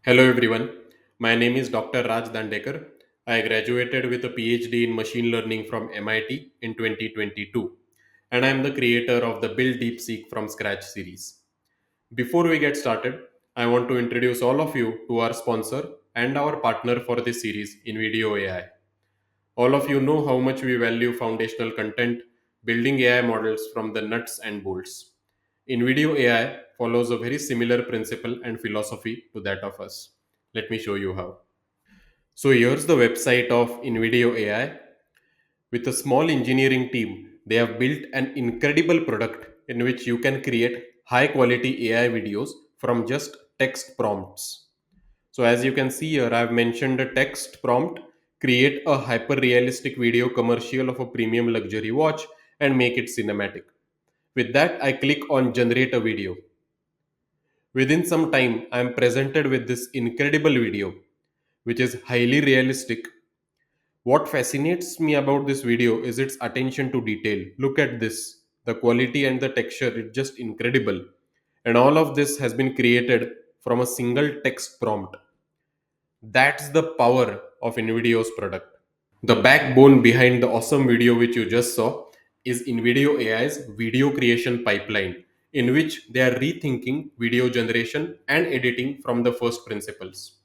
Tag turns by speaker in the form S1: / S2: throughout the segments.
S1: Hello everyone. My name is Dr. Raj Dandekar. I graduated with a PhD in machine learning from MIT in 2022 and I am the creator of the Build DeepSeek from Scratch series. Before we get started, I want to introduce all of you to our sponsor and our partner for this series, InvideoAI. All of you know how much we value foundational content, building AI models from the nuts and bolts. InVideo AI follows a very similar principle and philosophy to that of us. Let me show you how. So here's the website of InVideo AI. With a small engineering team, they have built an incredible product in which you can create high quality AI videos from just text prompts. So as you can see here, I've mentioned a text prompt, create a hyper realistic video commercial of a premium luxury watch and make it cinematic. With that, I click on generate a video. Within some time, I am presented with this incredible video, which is highly realistic. What fascinates me about this video is its attention to detail. Look at this. The quality and the texture is just incredible. And all of this has been created from a single text prompt. That's the power of NVIDIA's product. The backbone behind the awesome video which you just saw is NVIDIA AI's video creation pipeline, in which they are rethinking video generation and editing from the first principles.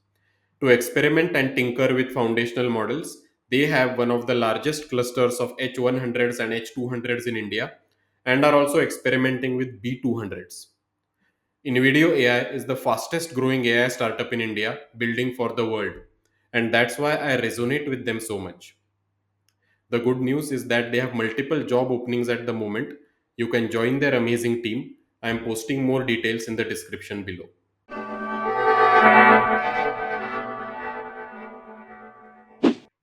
S1: To experiment and tinker with foundational models, they have one of the largest clusters of H100s and H200s in India and are also experimenting with B200s. InVideo AI is the fastest growing AI startup in India, building for the world. And that's why I resonate with them so much. The good news is that they have multiple job openings at the moment. You can join their amazing team. I am posting more details in the description below.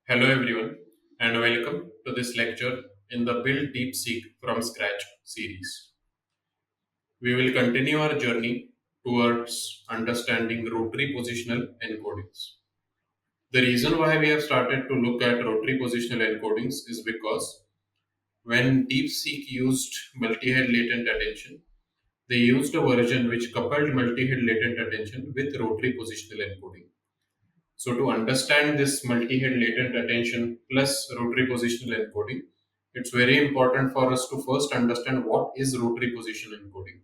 S1: Hello, everyone, and welcome to this lecture in the Build DeepSeek from Scratch series. We will continue our journey towards understanding rotary positional encodings. The reason why we have started to look at rotary positional encodings is because when DeepSeek used multi-head latent attention, they used a version which coupled multi-head latent attention with rotary positional encoding. So to understand this multi-head latent attention plus rotary positional encoding, it's very important for us to first understand what is rotary positional encoding.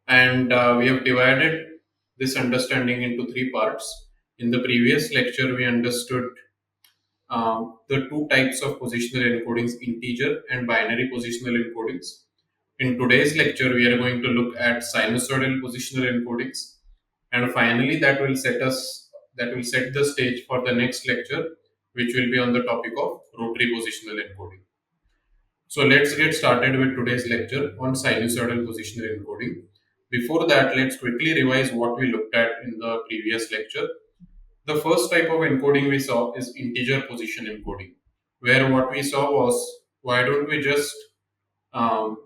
S1: And we have divided this understanding into three parts. In the previous lecture, we understood the two types of positional encodings, integer and binary positional encodings. In today's lecture, we are going to look at sinusoidal positional encodings, and finally, that will set the stage for the next lecture, which will be on the topic of rotary positional encoding. So let's get started with today's lecture on sinusoidal positional encoding. Before that, let's quickly revise what we looked at in the previous lecture. The first type of encoding we saw is integer position encoding, where what we saw was why don't we just um,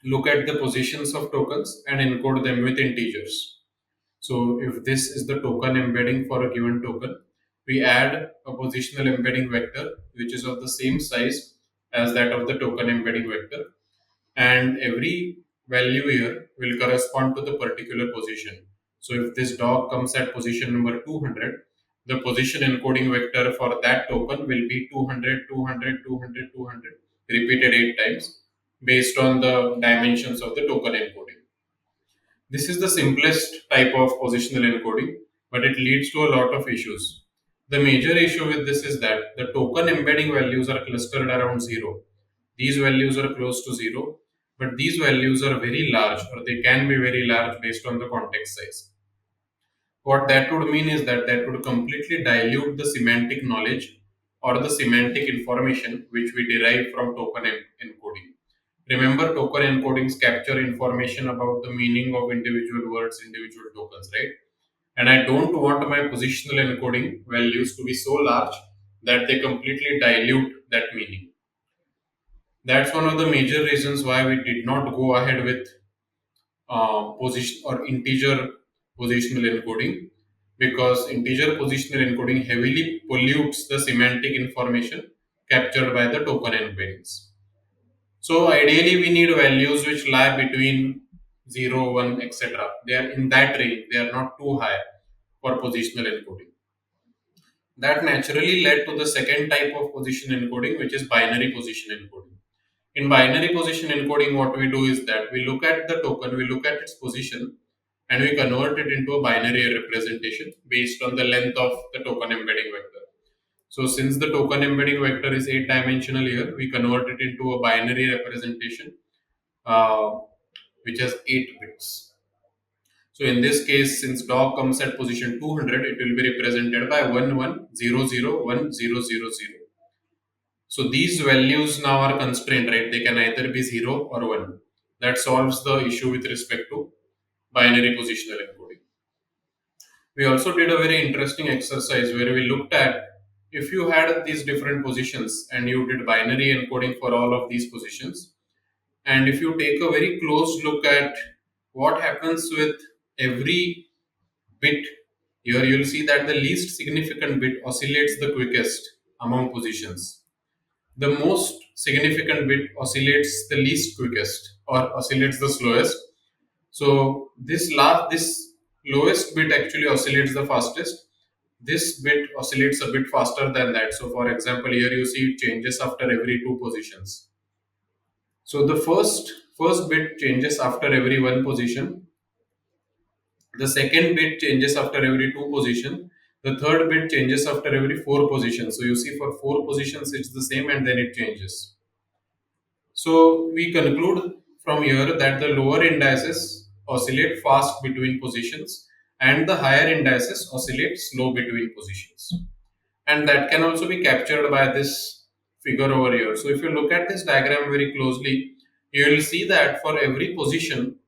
S1: look at the positions of tokens and encode them with integers. So if this is the token embedding for a given token, we add a positional embedding vector which is of the same size as that of the token embedding vector, and every value here will correspond to the particular position. So if this dog comes at position number 200, the position encoding vector for that token will be 200, 200, 200, 200, repeated 8 times based on the dimensions of the token encoding. This is the simplest type of positional encoding, but it leads to a lot of issues. The major issue with this is that the token embedding values are clustered around 0. These values are close to 0, but these values are very large, or they can be very large based on the context size. What that would mean is that would completely dilute the semantic knowledge or the semantic information which we derive from token encoding. Remember, token encodings capture information about the meaning of individual words, individual tokens, right? And I don't want my positional encoding values to be so large that they completely dilute that meaning. That's one of the major reasons why we did not go ahead with position or integer positional encoding, because integer positional encoding heavily pollutes the semantic information captured by the token embeddings. So ideally, we need values which lie between 0, 1, etc. They are in that range, they are not too high for positional encoding. That naturally led to the second type of position encoding, which is binary position encoding. In binary position encoding, what we do is that we look at the token, we look at its position, and we convert it into a binary representation based on the length of the token embedding vector. So since the token embedding vector is 8-dimensional here, we convert it into a binary representation uh, which has 8 bits. So in this case, since dog comes at position 200, it will be represented by 11001000. So these values now are constrained, right? They can either be 0 or 1. That solves the issue with respect to binary positional encoding. We also did a very interesting exercise where we looked at if you had these different positions and you did binary encoding for all of these positions, and if you take a very close look at what happens with every bit, here you'll see that the least significant bit oscillates the quickest among positions. The most significant bit oscillates the least quickest or oscillates the slowest. So this lowest bit actually oscillates the fastest. This bit oscillates a bit faster than that. So for example, here you see it changes after every two positions. So the first bit changes after every one position. The second bit changes after every two position. The third bit changes after every four positions. So you see for four positions it's the same and then it changes. So we conclude from here that the lower indices oscillate fast between positions and the higher indices oscillate slow between positions. And that can also be captured by this figure over here. So if you look at this diagram very closely, you will see that for every position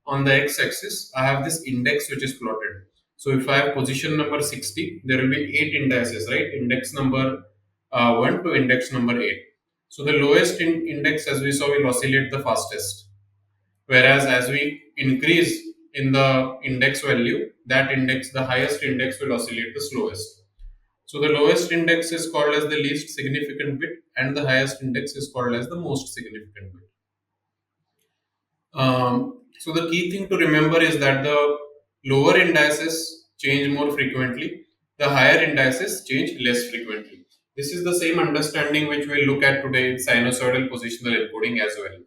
S1: on the x-axis, I have this index which is plotted. So if I have position number 60, there will be 8 indices, right? Index number 1 to index number 8. So the lowest index, as we saw, will oscillate the fastest. Whereas as we increase in the index value, that index, the highest index will oscillate the slowest. So the lowest index is called as the least significant bit and the highest index is called as the most significant bit. So the key thing to remember is that the lower indices change more frequently, the higher indices change less frequently. This is the same understanding which we'll look at today in sinusoidal positional encoding as well.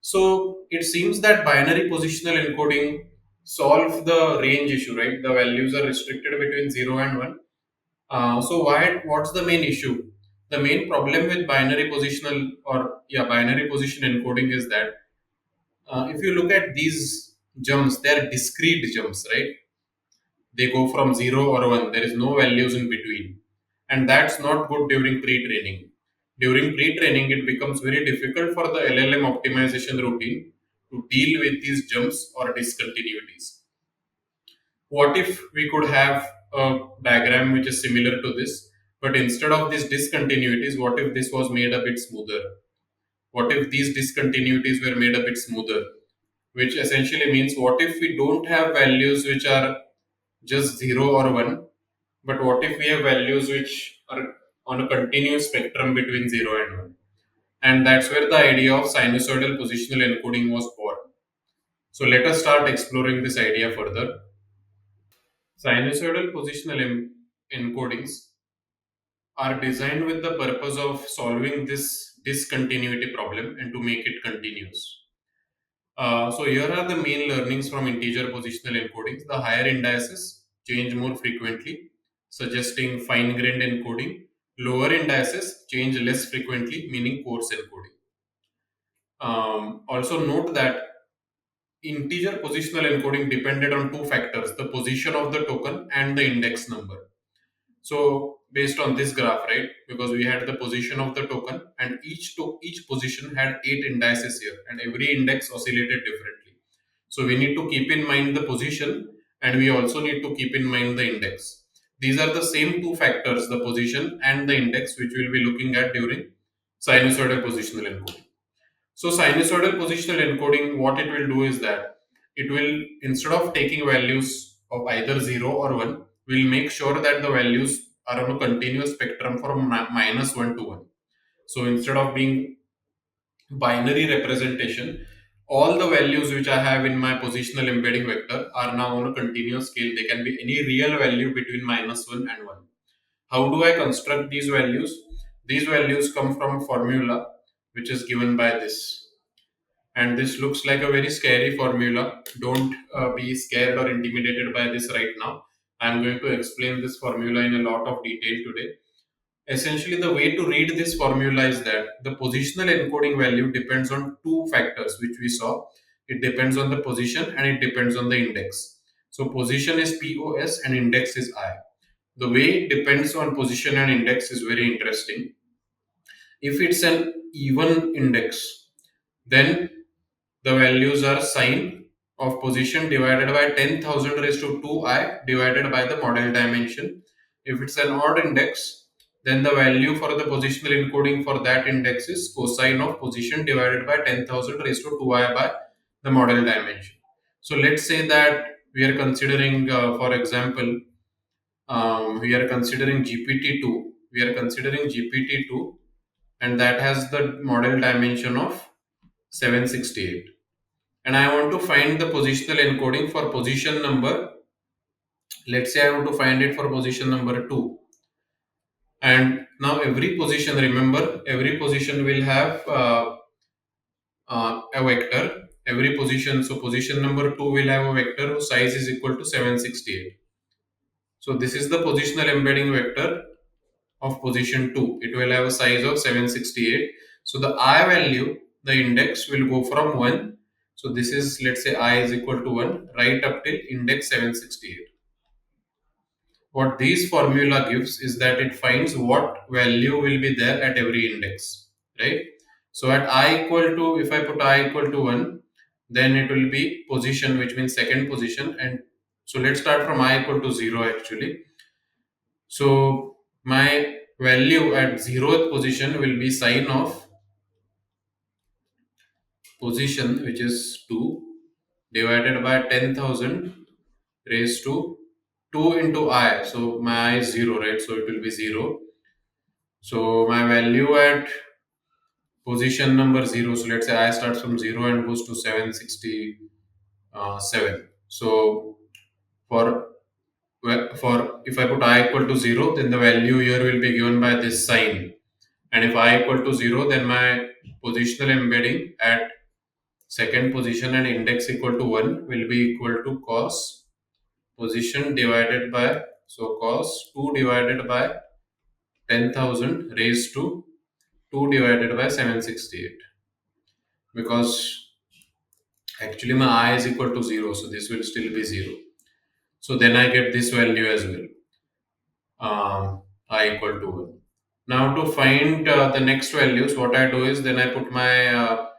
S1: So it seems that binary positional encoding solve the range issue, right? The values are restricted between 0 and 1. What's the main issue? The main problem with binary position encoding is that if you look at these jumps, they are discrete jumps, right? They go from 0 or 1. There is no values in between. And that's not good during pre-training. During pre-training, it becomes very difficult for the LLM optimization routine to deal with these jumps or discontinuities. What if we could have a diagram which is similar to this, but instead of these discontinuities, what if this was made a bit smoother? What if these discontinuities were made a bit smoother? Which essentially means what if we don't have values which are just 0 or 1, but what if we have values which are on a continuous spectrum between 0 and 1? And that's where the idea of sinusoidal positional encoding was born. So let us start exploring this idea further. Sinusoidal positional encodings are designed with the purpose of solving this discontinuity problem and to make it continuous. So here are the main learnings from integer positional encodings. The higher indices change more frequently, suggesting fine-grained encoding. Lower indices change less frequently, meaning coarse encoding. Also note that integer positional encoding depended on two factors, the position of the token and the index number. So based on this graph, right, because we had the position of the token and each position had 8 indices here and every index oscillated differently. So we need to keep in mind the position and we also need to keep in mind the index. These are the same two factors, the position and the index, which we'll be looking at during sinusoidal positional encoding. So sinusoidal positional encoding, what it will do is that it will, instead of taking values of either 0 or 1, will make sure that the values are on a continuous spectrum from -1 to 1. So instead of being binary representation, All the values which I have in my positional embedding vector are now on a continuous scale. They can be any real value between -1 and 1. How do I construct these values? These values come from a formula which is given by this. And this looks like a very scary formula. Don't be scared or intimidated by this right now. I'm going to explain this formula in a lot of detail today. Essentially, the way to read this formula is that the positional encoding value depends on two factors, which we saw. It depends on the position and it depends on the index. So, position is POS and index is I. The way it depends on position and index is very interesting. If it's an even index, then the values are sine of position divided by 10,000 raised to 2i divided by the model dimension. If it's an odd index, then the value for the positional encoding for that index is cosine of position divided by 10,000 raised to 2i by the model dimension. So let's say that we are considering, for example, we are considering GPT-2. We are considering GPT-2, and that has the model dimension of 768. And I want to find the positional encoding for position number. Let's say I want to find it for position number 2. And now every position, remember, every position will have a vector. Every position, so position number 2 will have a vector whose size is equal to 768. So this is the positional embedding vector of position 2. It will have a size of 768. So the I value, the index will go from 1. So this is, let's say I is equal to 1 right up till index 768. What this formula gives is that it finds what value will be there at every index, right? So at I equal to, if I put I equal to 1, then it will be position, which means second position. And so let's start from I equal to 0 actually. So my value at 0th position will be sine of position, which is 2, divided by 10,000 raised to 2 into I. So my I is 0, right? So it will be 0. So my value at position number 0, so let's say I starts from 0 and goes to 767. So for for if I put I equal to 0, then the value here will be given by this sign. And if I equal to 0, then my positional embedding at second position and index equal to 1 will be equal to cos position divided by, so cos 2 divided by 10,000 raised to 2 divided by 768, because actually my I is equal to 0, so this will still be 0. So then I get this value as well, I equal to 1. Now to find the next values, what I do is then I put my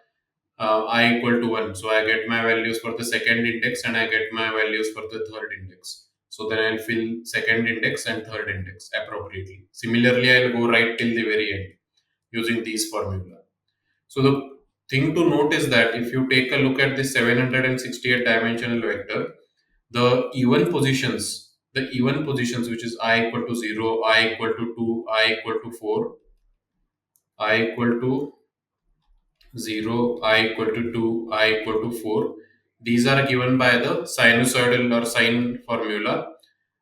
S1: I equal to 1. So I get my values for the second index and I get my values for the third index. So then I'll fill second index and third index appropriately. Similarly, I'll go right till the very end using these formula. So the thing to note is that if you take a look at this 768 dimensional vector, the even positions, which is I equal to 0, I equal to 2, I equal to 4, I equal to 0, I equal to 2, I equal to 4. These are given by the sinusoidal or sine formula.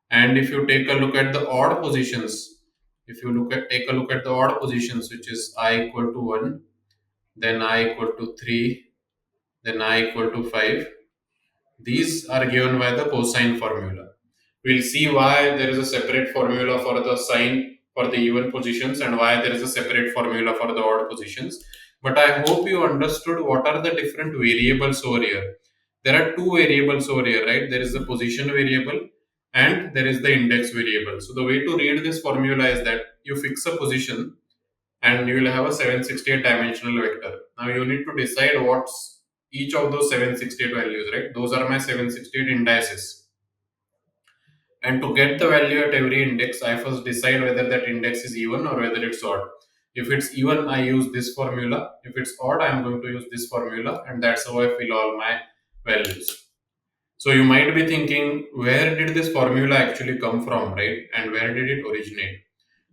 S1: And if you take a look at the odd positions, if you take a look at the odd positions, which is I equal to 1, then I equal to 3, then I equal to 5. These are given by the cosine formula. We'll see why there is a separate formula for the sine for the even positions and why there is a separate formula for the odd positions. But I hope you understood what are the different variables over here. There are two variables over here, right? There is the position variable and there is the index variable. So the way to read this formula is that you fix a position and you will have a 768 dimensional vector. Now you need to decide what's each of those 768 values, right? Those are my 768 indices. And to get the value at every index, I first decide whether that index is even or whether it's odd. If it's even, I use this formula. If it's odd, I'm going to use this formula, and that's how I fill all my values. So you might be thinking, where did this formula actually come from, right? And where did it originate?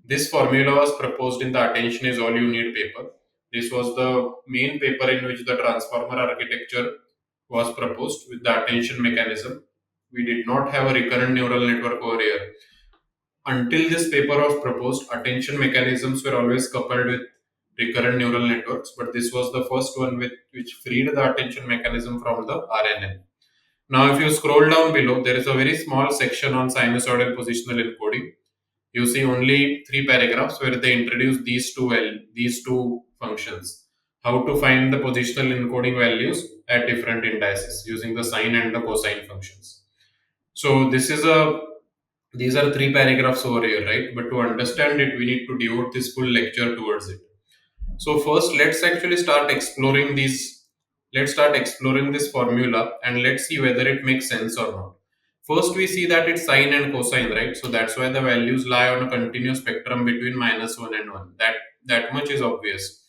S1: This formula was proposed in the Attention is All You Need paper, This was the main paper in which the transformer architecture was proposed with the attention mechanism. We did not have a recurrent neural network over here. Until this paper was proposed, attention mechanisms were always coupled with recurrent neural networks, but this was the first one which freed the attention mechanism from the RNN. Now, if you scroll down below, there is a very small section on sinusoidal positional encoding. You see only three paragraphs where they introduce these two functions. How to find the positional encoding values at different indices using the sine and the cosine functions. So these are three paragraphs over here, right? But to understand it, we need to devote this full lecture towards it. So first, let's actually start exploring these. Let's start exploring this formula and let's see whether it makes sense or not. First, we see that it's sine and cosine, right? So that's why the values lie on a continuous spectrum between -1 and 1. That much is obvious.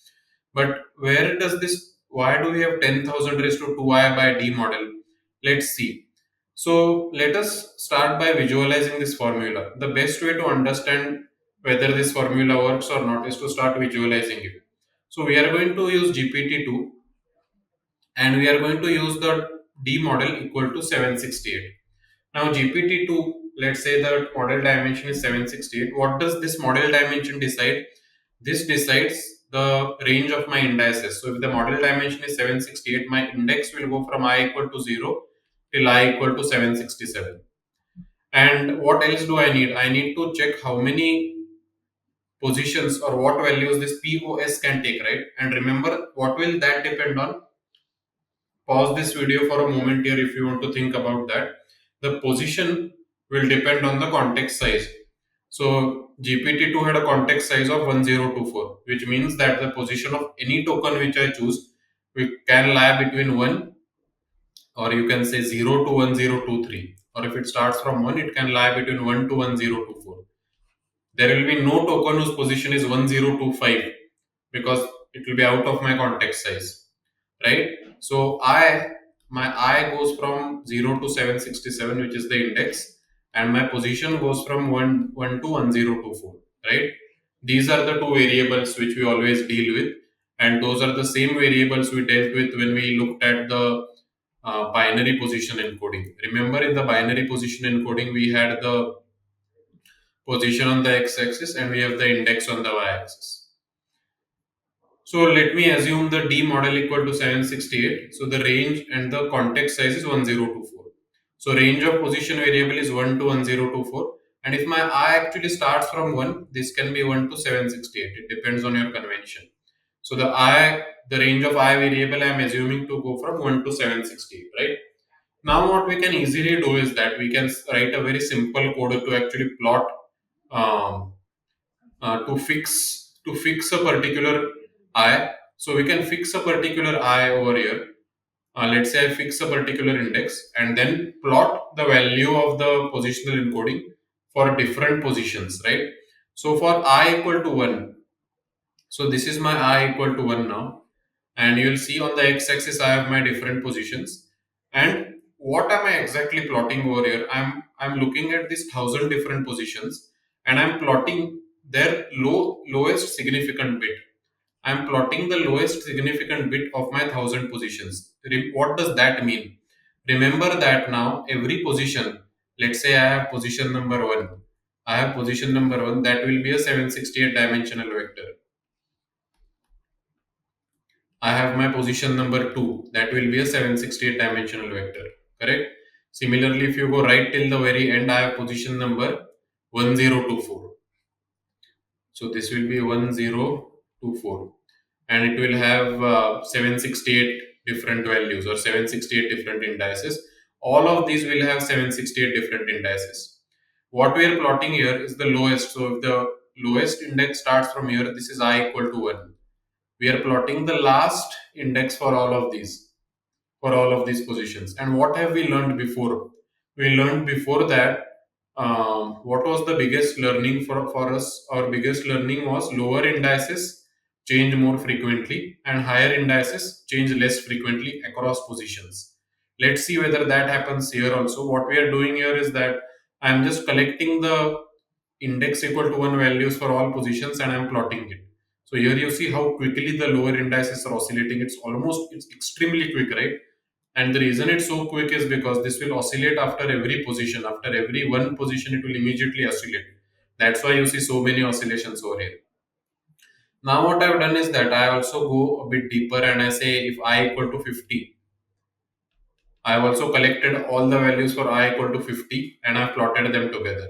S1: But where does this? Why do we have 10,000 raised to 2i by d model? Let's see. So let us start by visualizing this formula. The best way to understand whether this formula works or not is to start visualizing it. So we are going to use GPT-2 and we are going to use the D model equal to 768. Now GPT-2, let's say the model dimension is 768. What does this model dimension decide? This decides the range of my indices. So if the model dimension is 768, my index will go from I equal to 0 till I equal to 767. And what else do I need? I need to check how many positions or what values this POS can take, right? And remember, what will that depend on? Pause this video for a moment here if you want to think about that. The position will depend on the context size. So GPT-2 had a context size of 1024, which means that the position of any token which I choose can lie between 1, or you can say 0 to 1023, or if it starts from 1, it can lie between 1 to 1024. There will be no token whose position is 1025 because it will be out of my context size, right? So my I goes from 0 to 767, which is the index, and my position goes from 1 to 1024, right? These are the two variables which we always deal with, and those are the same variables we dealt with when we looked at the binary position encoding. Remember, in the binary position encoding, we had the position on the x-axis and we have the index on the y-axis. So let me assume the D model equal to 768. So the range and the context size is 1024. So range of position variable is 1 to 1024. And if my I actually starts from 1, this can be 1 to 768. It depends on your convention. So the range of I variable I am assuming to go from 1 to 768, right? Now what we can easily do is that we can write a very simple code to actually plot um, to fix a particular I. So we can fix a particular I over here. Let's say I fix a particular index and then plot the value of the positional encoding for different positions, right? So for I equal to 1, so this is my I equal to 1 now, and you will see on the x-axis I have my different positions. And what am I exactly plotting over here? I'm looking at these 1,000 different positions and I'm plotting their lowest significant bit. I'm plotting the lowest significant bit of my 1,000 positions. What does that mean? Remember that now every position, let's say I have position number 1. I have position number 1, that will be a 768 dimensional vector. I have my position number 2, that will be a 768 dimensional vector, correct? Similarly, if you go right till the very end, I have position number 1024. So this will be 1024 and it will have 768 different values or 768 different indices. All of these will have 768 different indices. What we are plotting here is the lowest. So if the lowest index starts from here, this is I equal to 1. We are plotting the last index for all of these positions. And what have we learned before? We learned before that what was the biggest learning for us? Our biggest learning was lower indices change more frequently and higher indices change less frequently across positions. Let's see whether that happens here also. What we are doing here is that I am just collecting the index equal to 1 values for all positions and I am plotting it. So here you see how quickly the lower indices are oscillating. It's extremely quick, right? And the reason it's so quick is because this will oscillate after every position. After every one position, it will immediately oscillate. That's why you see so many oscillations over here. Now what I've done is that I also go a bit deeper and I say if I equal to 50, I have also collected all the values for I equal to 50 and I've plotted them together.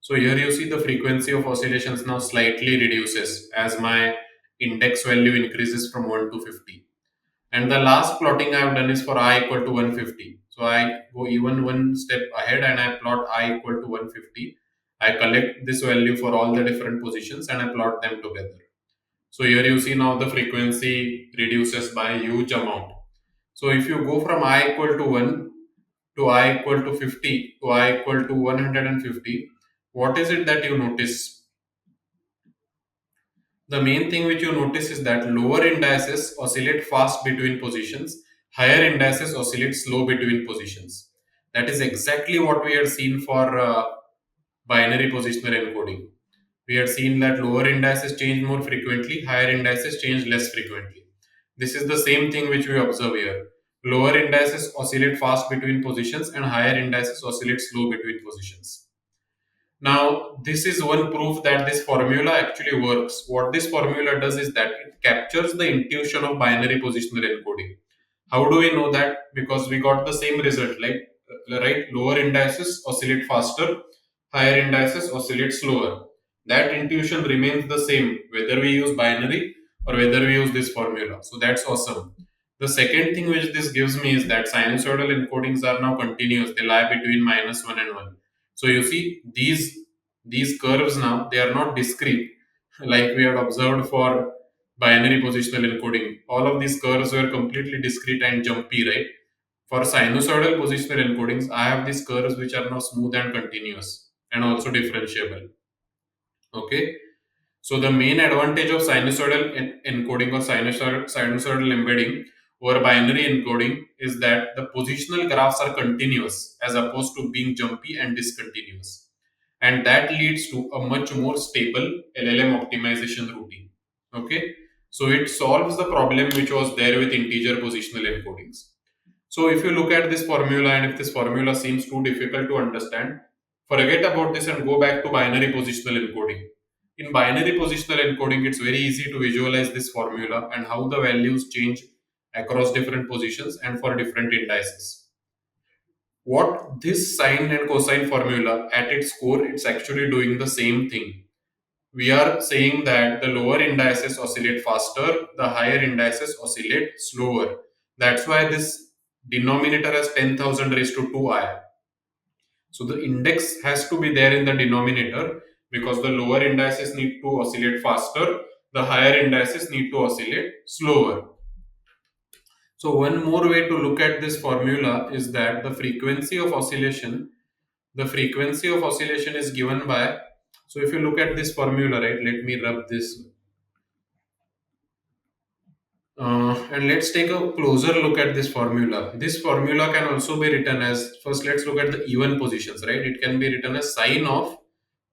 S1: So here you see the frequency of oscillations now slightly reduces as my index value increases from 1 to 50. And the last plotting I have done is for I equal to 150. So I go even one step ahead and I plot I equal to 150. I collect this value for all the different positions and I plot them together. So here you see now the frequency reduces by a huge amount. So if you go from I equal to 1 to I equal to 50 to I equal to 150, what is it that you notice? The main thing which you notice is that lower indices oscillate fast between positions, higher indices oscillate slow between positions. That is exactly what we had seen for binary positional encoding. We had seen that lower indices change more frequently, higher indices change less frequently. This is the same thing which we observe here. Lower indices oscillate fast between positions and higher indices oscillate slow between positions. Now, this is one proof that this formula actually works. What this formula does is that it captures the intuition of binary positional encoding. How do we know that? Because we got the same result, like right, lower indices oscillate faster, higher indices oscillate slower. That intuition remains the same whether we use binary or whether we use this formula. So that's awesome. The second thing which this gives me is that sinusoidal encodings are now continuous. They lie between -1 and 1. So you see these curves now they are not discrete like we had observed for binary positional encoding. All of these curves were completely discrete and jumpy, right? For sinusoidal positional encodings, I have these curves which are now smooth and continuous and also differentiable. Okay. So the main advantage of sinusoidal encoding or sinusoidal embedding over binary encoding is that the positional graphs are continuous as opposed to being jumpy and discontinuous. And that leads to a much more stable LLM optimization routine. Okay. So it solves the problem which was there with integer positional encodings. So if you look at this formula and if this formula seems too difficult to understand, forget about this and go back to binary positional encoding. In binary positional encoding, it's very easy to visualize this formula and how the values change across different positions and for different indices. What this sine and cosine formula at its core, it's actually doing the same thing. We are saying that the lower indices oscillate faster, the higher indices oscillate slower. That's why this denominator has 10,000 raised to 2i. So the index has to be there in the denominator because the lower indices need to oscillate faster, the higher indices need to oscillate slower. So one more way to look at this formula is that the frequency of oscillation is given by, so if you look at this formula, right, let me rub this. And let's take a closer look at this formula. This formula can also be written as, first let's look at the even positions, right? It can be written as sine of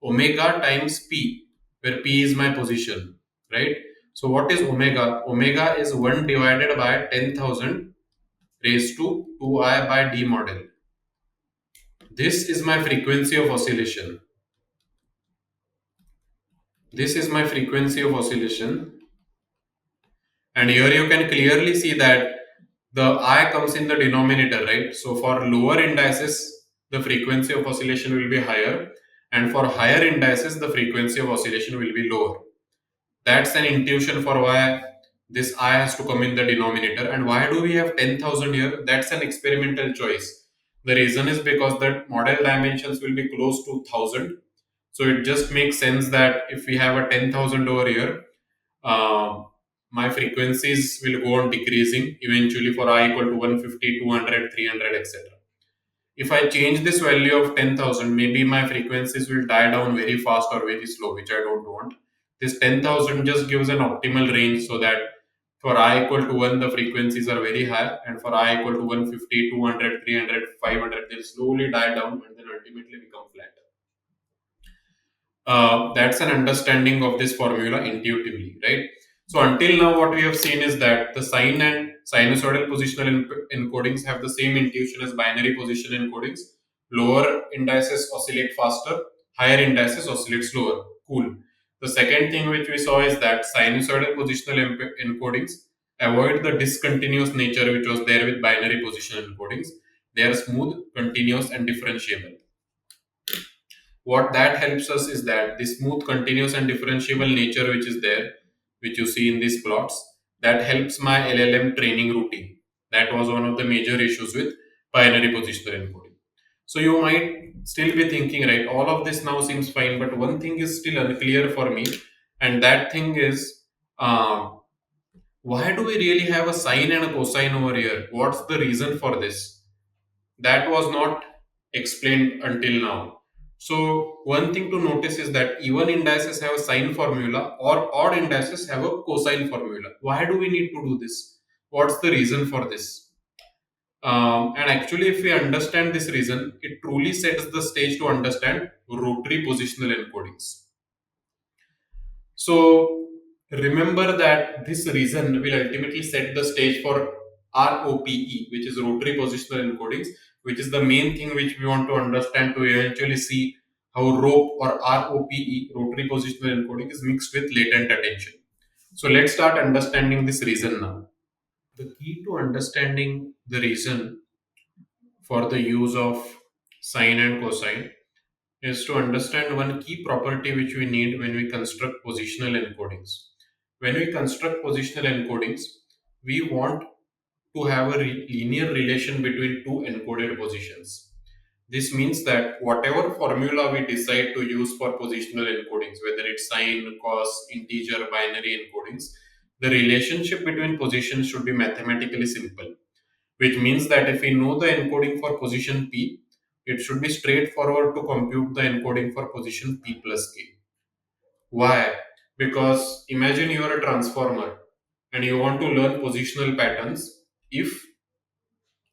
S1: omega times p, where p is my position, right? So what is omega? Omega is 1 divided by 10,000 raised to 2i by d model. This is my frequency of oscillation. This is my frequency of oscillation. And here you can clearly see that the I comes in the denominator, right? So for lower indices, the frequency of oscillation will be higher, and for higher indices, the frequency of oscillation will be lower. That's an intuition for why this I has to come in the denominator. And why do we have 10,000 here? That's an experimental choice. The reason is because the model dimensions will be close to 1000. So it just makes sense that if we have a 10,000 over here, um, my frequencies will go on decreasing eventually for I equal to 150, 200, 300, etc. If I change this value of 10,000, maybe my frequencies will die down very fast or very slow, which I don't want. This 10,000 just gives an optimal range so that for I equal to 1, the frequencies are very high, and for I equal to 150, 200, 300, 500, they'll slowly die down and then ultimately become flat. That's an understanding of this formula intuitively, right? So until now, what we have seen is that the sine and sinusoidal positional encodings have the same intuition as binary position encodings. Lower indices oscillate faster, higher indices oscillate slower. Cool. The second thing which we saw is that sinusoidal positional encodings avoid the discontinuous nature which was there with binary positional encodings. They are smooth, continuous, and differentiable. What that helps us is that the smooth, continuous, and differentiable nature which is there, which you see in these plots, that helps my LLM training routine. That was one of the major issues with binary positional encoding. So you might still be thinking, right, all of this now seems fine, but one thing is still unclear for me, and that thing is, why do we really have a sine and a cosine over here? What's the reason for this? That was not explained until now. So one thing to notice is that even indices have a sine formula or odd indices have a cosine formula. Why do we need to do this? What's the reason for this? And actually, if we understand this reason, it truly sets the stage to understand rotary positional encodings. So remember that this reason will ultimately set the stage for ROPE, which is rotary positional encodings, which is the main thing which we want to understand to eventually see how ROPE or ROPE, rotary positional encoding, is mixed with latent attention. So let's start understanding this reason now. The key to understanding the reason for the use of sine and cosine is to understand one key property which we need when we construct positional encodings. When we construct positional encodings, we want to have a linear relation between two encoded positions. This means that whatever formula we decide to use for positional encodings, whether it's sine, cos, integer, binary encodings, the relationship between positions should be mathematically simple, which means that if we know the encoding for position P, it should be straightforward to compute the encoding for position P plus K. Why? Because imagine you are a transformer and you want to learn positional patterns. If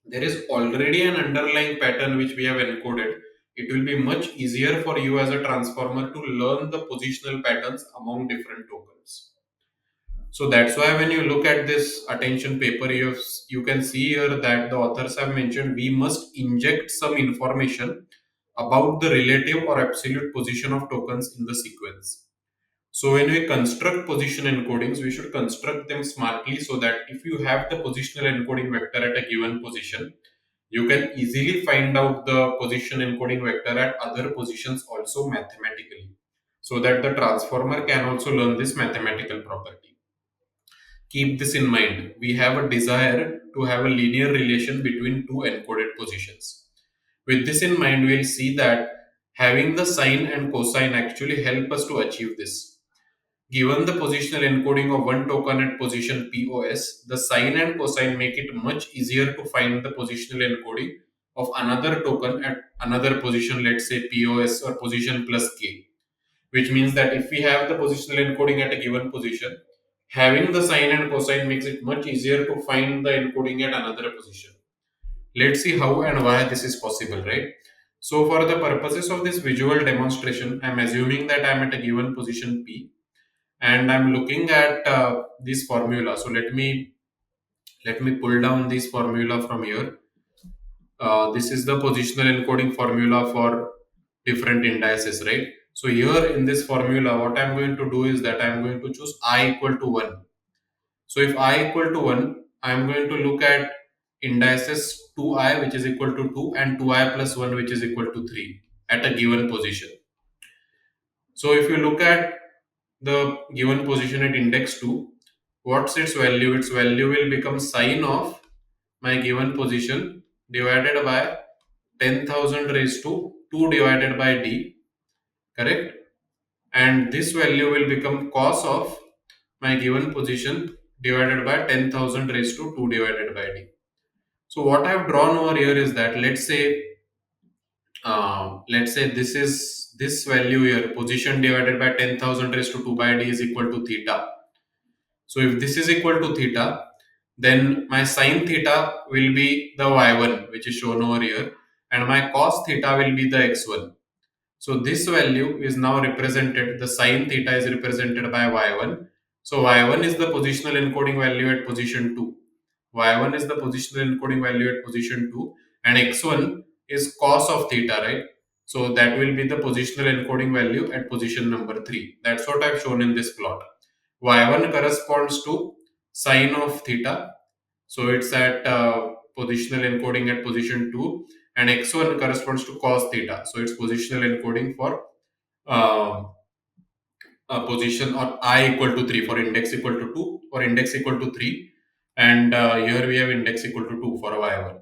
S1: there is already an underlying pattern which we have encoded, it will be much easier for you as a transformer to learn the positional patterns among different tokens. So that's why when you look at this attention paper, you can see here that the authors have mentioned we must inject some information about the relative or absolute position of tokens in the sequence. So when we construct position encodings, we should construct them smartly so that if you have the positional encoding vector at a given position, you can easily find out the position encoding vector at other positions also mathematically, so that the transformer can also learn this mathematical property. Keep this in mind. We have a desire to have a linear relation between two encoded positions. With this in mind, we'll see that having the sine and cosine actually help us to achieve this. Given the positional encoding of one token at position POS, the sine and cosine make it much easier to find the positional encoding of another token at another position, let's say POS or position plus K, which means that if we have the positional encoding at a given position, having the sine and cosine makes it much easier to find the encoding at another position. Let's see how and why this is possible, right? So for the purposes of this visual demonstration, I'm assuming that I'm at a given position P and I'm looking at this formula. So let me pull down this formula from here. This is the positional encoding formula for different indices, right? So here in this formula, what I'm going to do is that I'm going to choose I equal to 1. So if I equal to 1, I'm going to look at indices 2i which is equal to 2 and 2i plus 1 which is equal to 3 at a given position. So if you look at the given position at index 2, what's its value? Its value will become sine of my given position divided by 10,000 raised to 2 divided by d, correct? And this value will become cos of my given position divided by 10,000 raised to 2 divided by d. So what I have drawn over here is that let's say this value here, position divided by 10,000 raised to 2 by d is equal to theta. So if this is equal to theta, then my sine theta will be the y1 which is shown over here and my cos theta will be the x1. So this value is now represented, the sine theta is represented by y1. So y1 is the positional encoding value at position 2. Y1 is the positional encoding value at position 2, and x1 is cos of theta, right? So that will be the positional encoding value at position number 3. That's what I've shown in this plot. Y1 corresponds to sine of theta, so it's at positional encoding at position 2, and x1 corresponds to cos theta, so it's positional encoding for uh, position or I equal to 3 for index equal to 2 or index equal to 3, and here we have index equal to 2 for y1.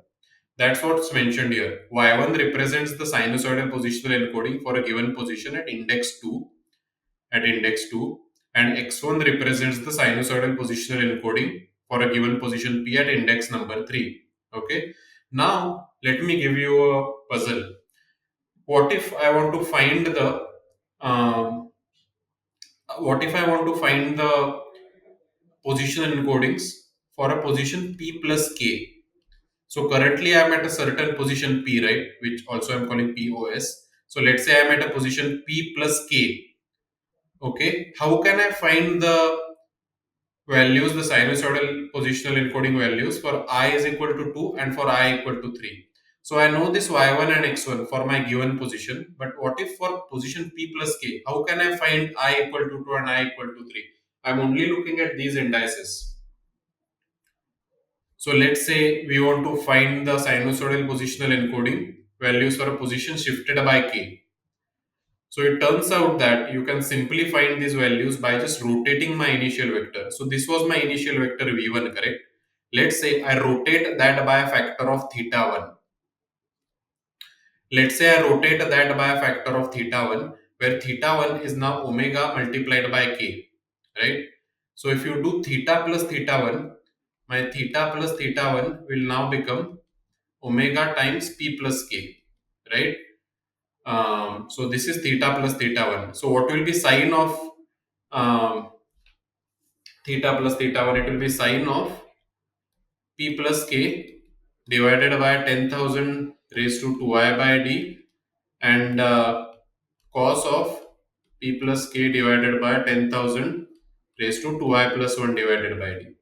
S1: That's what's mentioned here. Y1 represents the sinusoidal positional encoding for a given position at index 2, and x1 represents the sinusoidal positional encoding for a given position p at index number 3. Okay. Now let me give you a puzzle. What if I want to find the um, what if I want to find the position encodings for a position p plus k? So currently I'm at a certain position p, right, which also I'm calling pos. So let's say I'm at a position p plus k. Okay, how can I find the values, the sinusoidal positional encoding values for I is equal to 2 and for I equal to 3? So I know this y1 and x1 for my given position, but what if for position p plus k? How can I find I equal to 2 and I equal to 3? I'm only looking at these indices. So let's say we want to find the sinusoidal positional encoding values for a position shifted by k. So it turns out that you can simply find these values by just rotating my initial vector. So this was my initial vector v1, correct? Let's say I rotate that by a factor of theta 1. Let's say I rotate that by a factor of theta 1, where theta 1 is now omega multiplied by k, right? So if you do theta plus theta 1, my theta plus theta 1 will now become omega times p plus k, right? So this is theta plus theta 1. So what will be sine of um, theta plus theta 1? It will be sine of p plus k divided by 10,000 raised to 2i by d, and cos of p plus k divided by 10,000 raised to 2i plus 1 divided by d.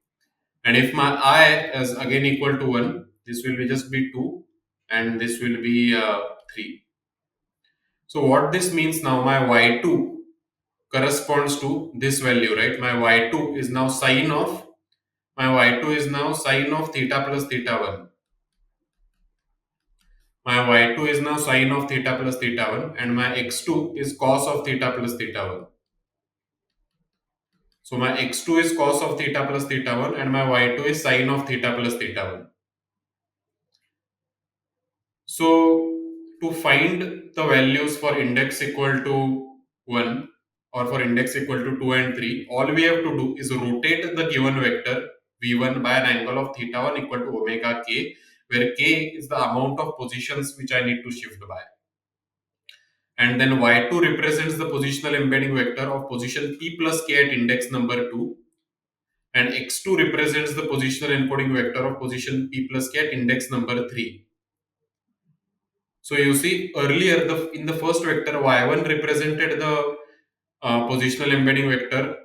S1: And if my I is again equal to 1, this will be just be 2, and this will be 3. So what this means now, my y2 corresponds to this value, right? My y2 is now sine of theta plus theta 1. My y2 is now sine of theta plus theta 1, and my x2 is cos of theta plus theta 1. So my x2 is cos of theta plus theta 1, and my y2 is sine of theta plus theta 1. So to find the values for index equal to 1 or for index equal to 2 and 3, all we have to do is rotate the given vector v1 by an angle of theta 1 equal to omega k, where k is the amount of positions which I need to shift by. And then y2 represents the positional embedding vector of position p plus k at index number 2, and x2 represents the positional encoding vector of position p plus k at index number 3. So you see earlier in the first vector y1 represented the positional embedding vector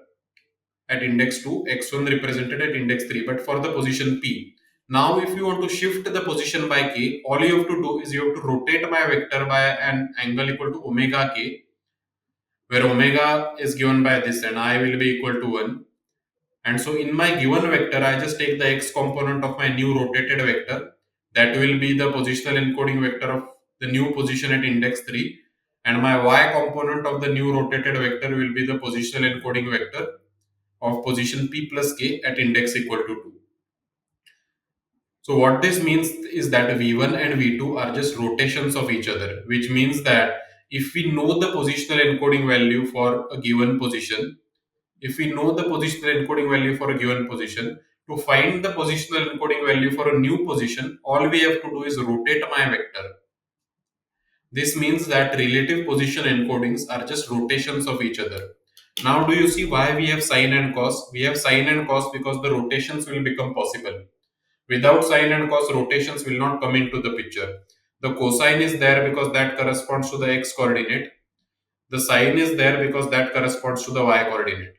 S1: at index 2, x1 represented at index 3, but for the position p. Now if you want to shift the position by k, all you have to do is you have to rotate my vector by an angle equal to omega k, where omega is given by this and I will be equal to 1. And so in my given vector, I just take the x component of my new rotated vector. That will be the positional encoding vector of the new position at index 3. And my y component of the new rotated vector will be the positional encoding vector of position p plus k at index equal to 2. So what this means is that v1 and v2 are just rotations of each other, which means that if we know the positional encoding value for a given position, if we know the positional encoding value for a given position, to find the positional encoding value for a new position, all we have to do is rotate my vector. This means that relative position encodings are just rotations of each other. Now, do you see why we have sine and cos? We have sine and cos because the rotations will become possible. Without sine and cos, rotations will not come into the picture. The cosine is there because that corresponds to the x coordinate. The sine is there because that corresponds to the y coordinate.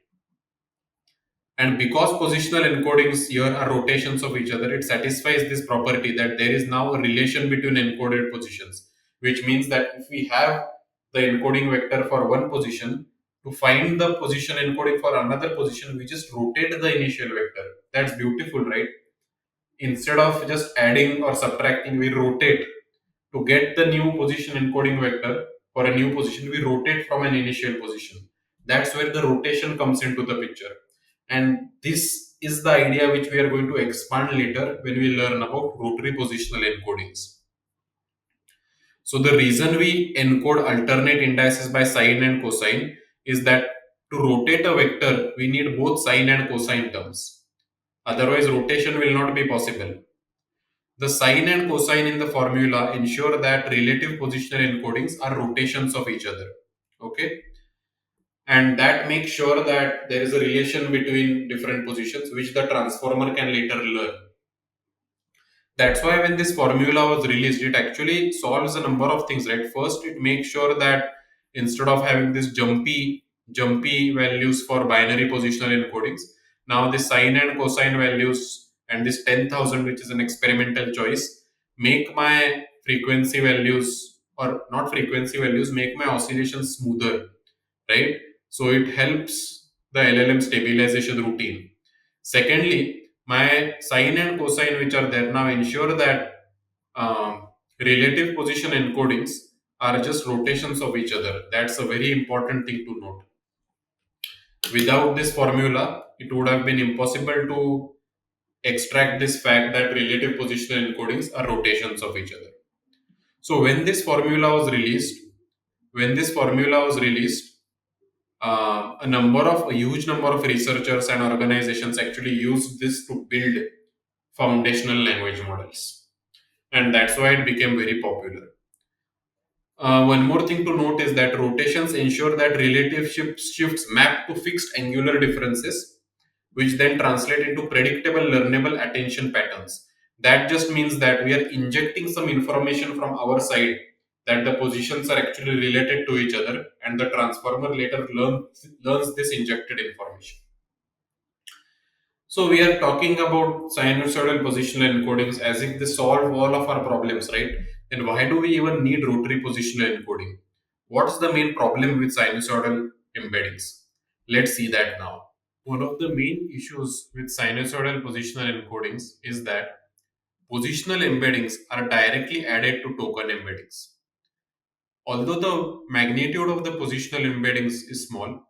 S1: And because positional encodings here are rotations of each other, it satisfies this property that there is now a relation between encoded positions, which means that if we have the encoding vector for one position, to find the position encoding for another position, we just rotate the initial vector. That's beautiful, right? Instead of just adding or subtracting, we rotate to get the new position encoding vector for a new position. We rotate from an initial position. That's where the rotation comes into the picture. And this is the idea which we are going to expand later when we learn about rotary positional encodings. So the reason we encode alternate indices by sine and cosine is that to rotate a vector, we need both sine and cosine terms. Otherwise, rotation will not be possible. The sine and cosine in the formula ensure that relative positional encodings are rotations of each other. Okay? And that makes sure that there is a relation between different positions which the transformer can later learn. That's why when this formula was released, it actually solves a number of things, right? First, it makes sure that instead of having this jumpy values for binary positional encodings, now the sine and cosine values and this 10,000, which is an experimental choice, make my frequency values, or not frequency values, make my oscillations smoother, right? So it helps the LLM stabilization routine. Secondly, my sine and cosine which are there now ensure that relative position encodings are just rotations of each other. That's a very important thing to note. Without this formula, it would have been impossible to extract this fact that relative positional encodings are rotations of each other. So when this formula was released, a huge number of researchers and organizations actually used this to build foundational language models, and that's why it became very popular. One more thing to note is that rotations ensure that relative shifts map to fixed angular differences, which then translate into predictable, learnable attention patterns. That just means that we are injecting some information from our side that the positions are actually related to each other, and the transformer later learns this injected information. So we are talking about sinusoidal positional encodings as if they solve all of our problems, right? Then why do we even need rotary positional encoding? What's the main problem with sinusoidal embeddings? Let's see that now. One of the main issues with sinusoidal positional encodings is that positional embeddings are directly added to token embeddings. Although the magnitude of the positional embeddings is small,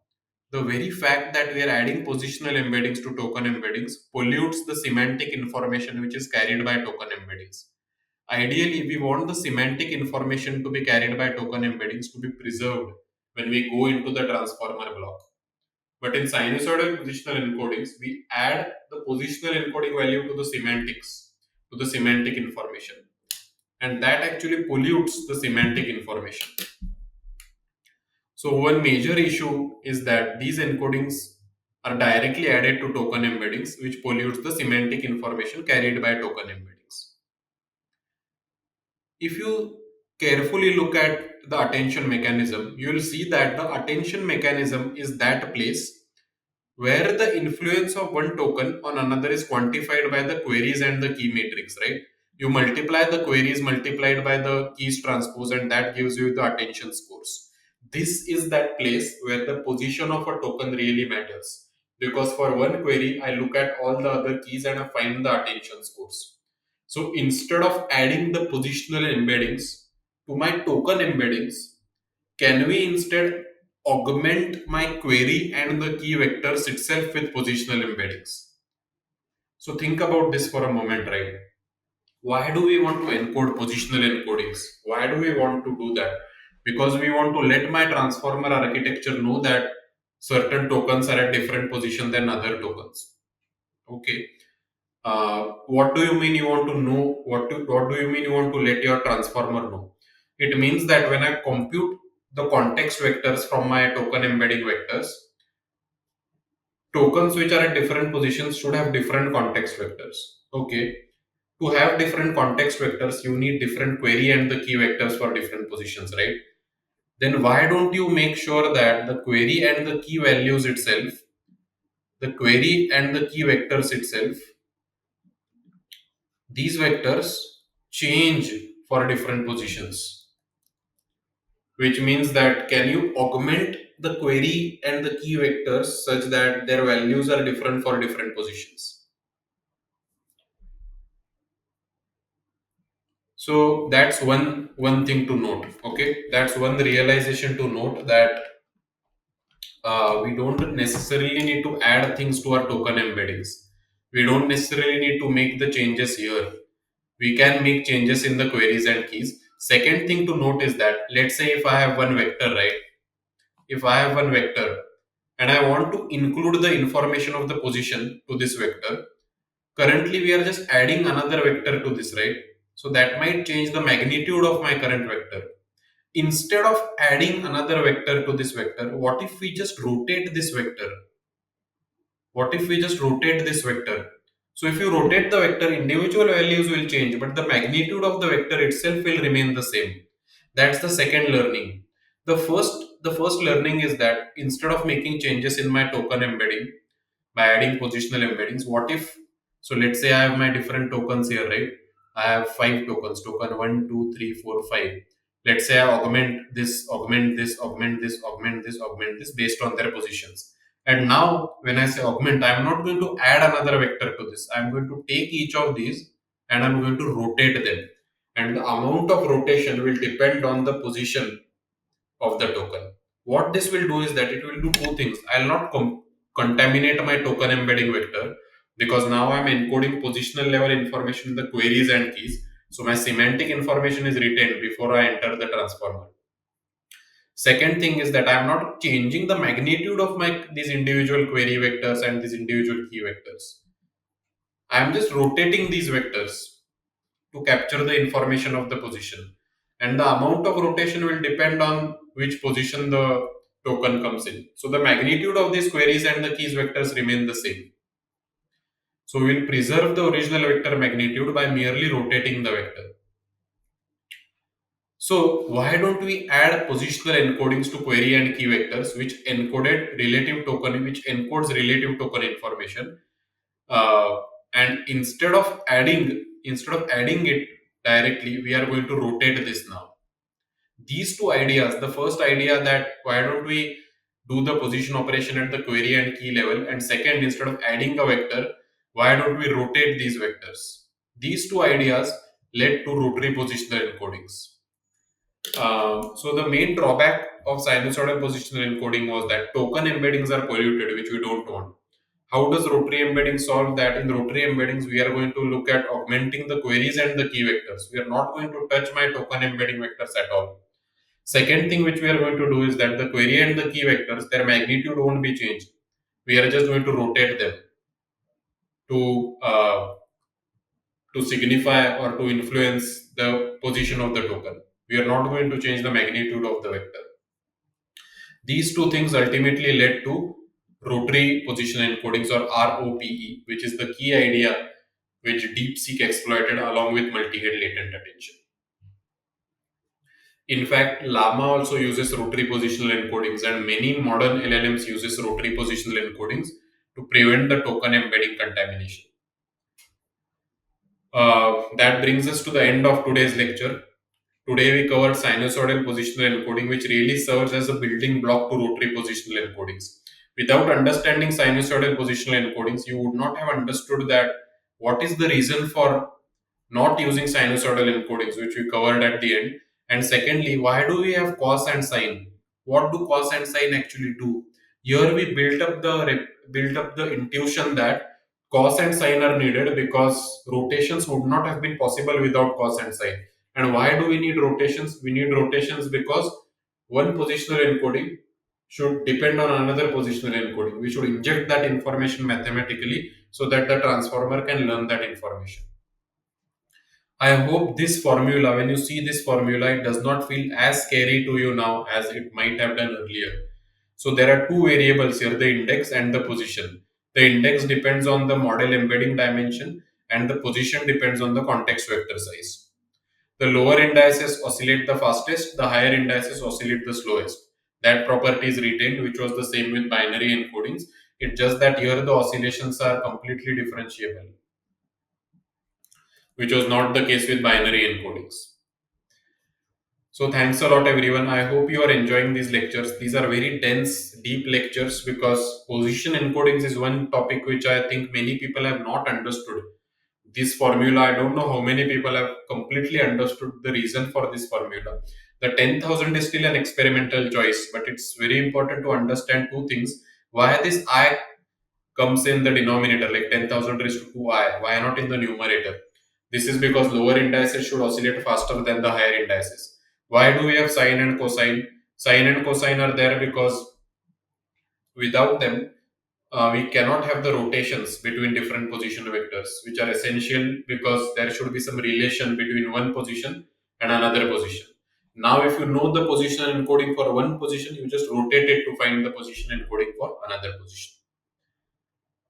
S1: the very fact that we are adding positional embeddings to token embeddings pollutes the semantic information which is carried by token embeddings. Ideally, we want the semantic information to be carried by token embeddings to be preserved when we go into the transformer block. But in sinusoidal positional encodings, we add the positional encoding value to the semantics, to the semantic information. And that actually pollutes the semantic information. So one major issue is that these encodings are directly added to token embeddings, which pollutes the semantic information carried by token embeddings. If you carefully look at the attention mechanism, you will see that the attention mechanism is that place where the influence of one token on another is quantified by the queries and the key matrix, right? You multiply the queries multiplied by the keys transpose, and that gives you the attention scores. This is that place where the position of a token really matters. Because for one query, I look at all the other keys and I find the attention scores. So instead of adding the positional embeddings to my token embeddings, can we instead augment my query and the key vectors itself with positional embeddings? So think about this for a moment, right? Why do we want to encode positional encodings? Why do we want to do that? Because we want to let my transformer architecture know that certain tokens are at different position than other tokens. Okay. What do you mean you want to know? What do you mean you want to let your transformer know? It means that when I compute the context vectors from my token embedding vectors, tokens which are at different positions should have different context vectors. Okay. To have different context vectors, you need different query and the key vectors for different positions, right? Then why don't you make sure that the query and the key values itself the query and the key vectors itself, these vectors change for different positions, which means that can you augment the query and the key vectors such that their values are different for different positions. So that's one thing to note. Okay, that's one realization to note, that we don't necessarily need to add things to our token embeddings. We don't necessarily need to make the changes here. We can make changes in the queries and keys. Second thing to note is that, let's say if I have one vector, right? If I have one vector and I want to include the information of the position to this vector, currently we are just adding another vector to this, right? So that might change the magnitude of my current vector. Instead of adding another vector to this vector, what if we just rotate this vector? What if we just rotate this vector? So if you rotate the vector, individual values will change, but the magnitude of the vector itself will remain the same. That's the second learning. The first learning is that instead of making changes in my token embedding by adding positional embeddings, what if, so let's say I have my different tokens here, right? I have 5 tokens, token 1, 2, 3, 4, 5. Let's say I augment this, augment this, augment this, augment this, augment this based on their positions. And now when I say augment, I'm not going to add another vector to this. I'm going to take each of these and I'm going to rotate them. And the amount of rotation will depend on the position of the token. What this will do is that it will do two things. I'll not contaminate my token embedding vector, because now I'm encoding positional level information in the queries and keys. So my semantic information is retained before I enter the transformer. Second thing is that I'm not changing the magnitude of my these individual query vectors and these individual key vectors. I'm just rotating these vectors to capture the information of the position. And the amount of rotation will depend on which position the token comes in. So the magnitude of these queries and the keys vectors remain the same. So we'll preserve the original vector magnitude by merely rotating the vector. So why don't we add positional encodings to query and key vectors which encodes relative token information, uh, and instead of adding it directly, we are going to rotate this now. These two ideas, the first idea that why don't we do the position operation at the query and key level, and second, instead of adding a vector, why don't we rotate these vectors? These two ideas led to rotary positional encodings. So the main drawback of sinusoidal positional encoding was that token embeddings are polluted, which we don't want. How does rotary embedding solve that? In rotary embeddings, we are going to look at augmenting the queries and the key vectors. We are not going to touch my token embedding vectors at all. Second thing which we are going to do is that the query and the key vectors, their magnitude won't be changed. We are just going to rotate them to signify or to influence the position of the token. We are not going to change the magnitude of the vector. These two things ultimately led to rotary positional encodings, or ROPE, which is the key idea which DeepSeek exploited along with multi-head latent attention. In fact, Llama also uses rotary positional encodings, and many modern LLMs uses rotary positional encodings to prevent the token embedding contamination. That brings us to the end of today's lecture. Today we covered sinusoidal positional encoding, which really serves as a building block to rotary positional encodings. Without understanding sinusoidal positional encodings, you would not have understood that what is the reason for not using sinusoidal encodings, which we covered at the end. And secondly, why do we have cos and sine? What do cos and sine actually do? Here we built up the intuition that cos and sine are needed because rotations would not have been possible without cos and sine. And why do we need rotations? We need rotations because one positional encoding should depend on another positional encoding. We should inject that information mathematically so that the transformer can learn that information. I hope this formula, when you see this formula, it does not feel as scary to you now as it might have done earlier. So there are two variables here, the index and the position. The index depends on the model embedding dimension and the position depends on the context vector size. The lower indices oscillate the fastest, the higher indices oscillate the slowest. That property is retained, which was the same with binary encodings. It's just that here the oscillations are completely differentiable, which was not the case with binary encodings. So thanks a lot everyone. I hope you are enjoying these lectures. These are very dense, deep lectures because position encodings is one topic which I think many people have not understood. This formula, I don't know how many people have completely understood the reason for this formula. The 10,000 is still an experimental choice, but it's very important to understand two things. Why this I comes in the denominator, like 10,000 raised to 2i. Why not in the numerator? This is because lower indices should oscillate faster than the higher indices. Why do we have sine and cosine? Sine and cosine are there because without them, we cannot have the rotations between different position vectors, which are essential because there should be some relation between one position and another position. Now, if you know the positional encoding for one position, you just rotate it to find the position encoding for another position.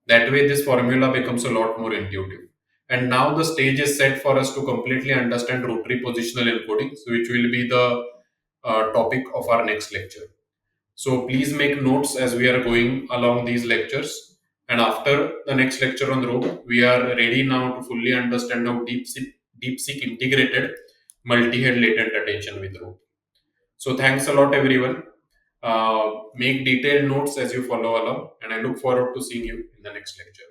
S1: That way, this formula becomes a lot more intuitive. And now the stage is set for us to completely understand rotary positional encoding, which will be the topic of our next lecture. So please make notes as we are going along these lectures. And after the next lecture on rope, we are ready now to fully understand how DeepSeek integrated multi-head latent attention with rope. So thanks a lot, everyone. Make detailed notes as you follow along, and I look forward to seeing you in the next lecture.